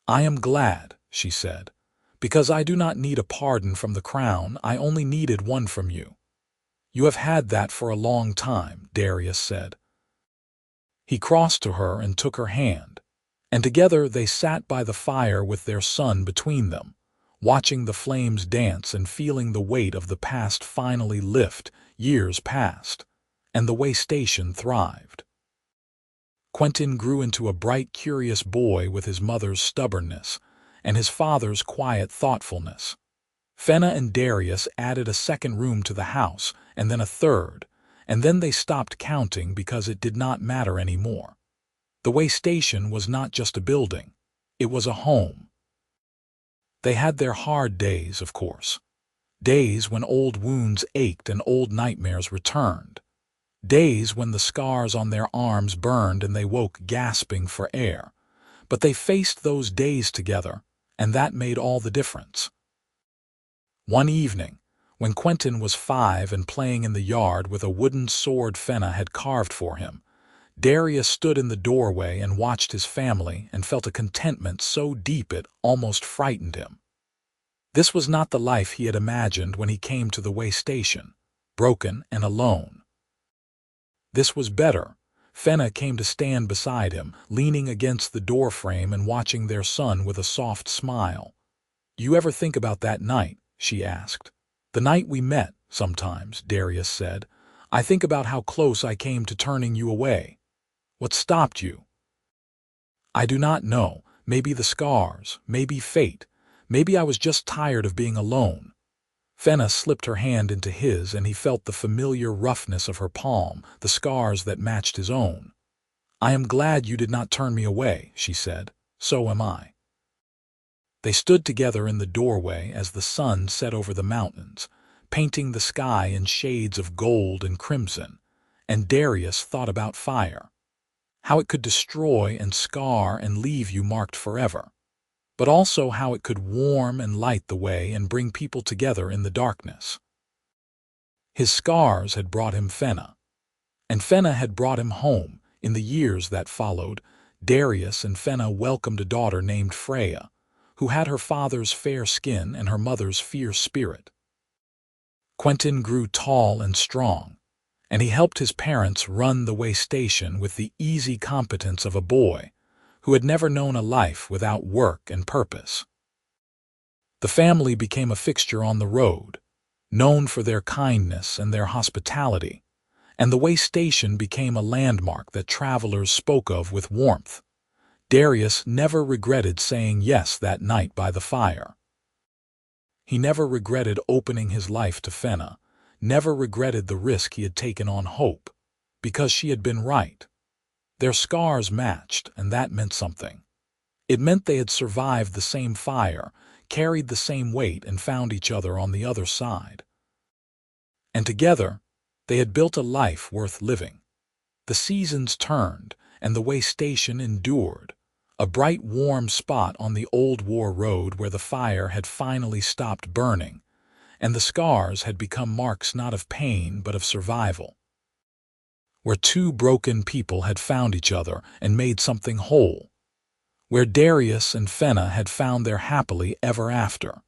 "I am glad," she said, "because I do not need a pardon from the Crown, I only needed one from you." "You have had that for a long time," Darius said. He crossed to her and took her hand, and together they sat by the fire with their son between them, watching the flames dance and feeling the weight of the past finally lift. Years passed, and the waystation thrived. Quentin grew into a bright, curious boy with his mother's stubbornness and his father's quiet thoughtfulness. Fenna and Darius added a second room to the house, and then a third, and then they stopped counting because it did not matter anymore. The waystation was not just a building, it was a home. They had their hard days, of course. Days when old wounds ached and old nightmares returned. Days when the scars on their arms burned and they woke gasping for air. But they faced those days together, and that made all the difference. One evening, when Quentin was 5 and playing in the yard with a wooden sword Fenna had carved for him, Darius stood in the doorway and watched his family and felt a contentment so deep it almost frightened him. This was not the life he had imagined when he came to the waystation, broken and alone. This was better. Fenna came to stand beside him, leaning against the doorframe and watching their son with a soft smile. "You ever think about that night?" she asked. "The night we met, sometimes," Darius said. "I think about how close I came to turning you away. What stopped you?" "I do not know. Maybe the scars, maybe fate. Maybe I was just tired of being alone." Fenna slipped her hand into his and he felt the familiar roughness of her palm, the scars that matched his own. "I am glad you did not turn me away," she said. "So am I." They stood together in the doorway as the sun set over the mountains, painting the sky in shades of gold and crimson, and Darius thought about fire. How it could destroy and scar and leave you marked forever, but also how it could warm and light the way and bring people together in the darkness. His scars had brought him Fenna, and Fenna had brought him home. In the years that followed, Darius and Fenna welcomed a daughter named Freya, who had her father's fair skin and her mother's fierce spirit. Quentin grew tall and strong, and he helped his parents run the waystation with the easy competence of a boy who had never known a life without work and purpose. The family became a fixture on the road, known for their kindness and their hospitality, and the waystation became a landmark that travelers spoke of with warmth. Darius never regretted saying yes that night by the fire. He never regretted opening his life to Fenna, never regretted the risk he had taken on hope, because she had been right. Their scars matched, and that meant something. It meant they had survived the same fire, carried the same weight, and found each other on the other side. And together, they had built a life worth living. The seasons turned, and the waystation endured, a bright, warm spot on the old war road where the fire had finally stopped burning, and the scars had become marks not of pain but of survival. Where two broken people had found each other and made something whole. Where Darius and Fenna had found their happily ever after.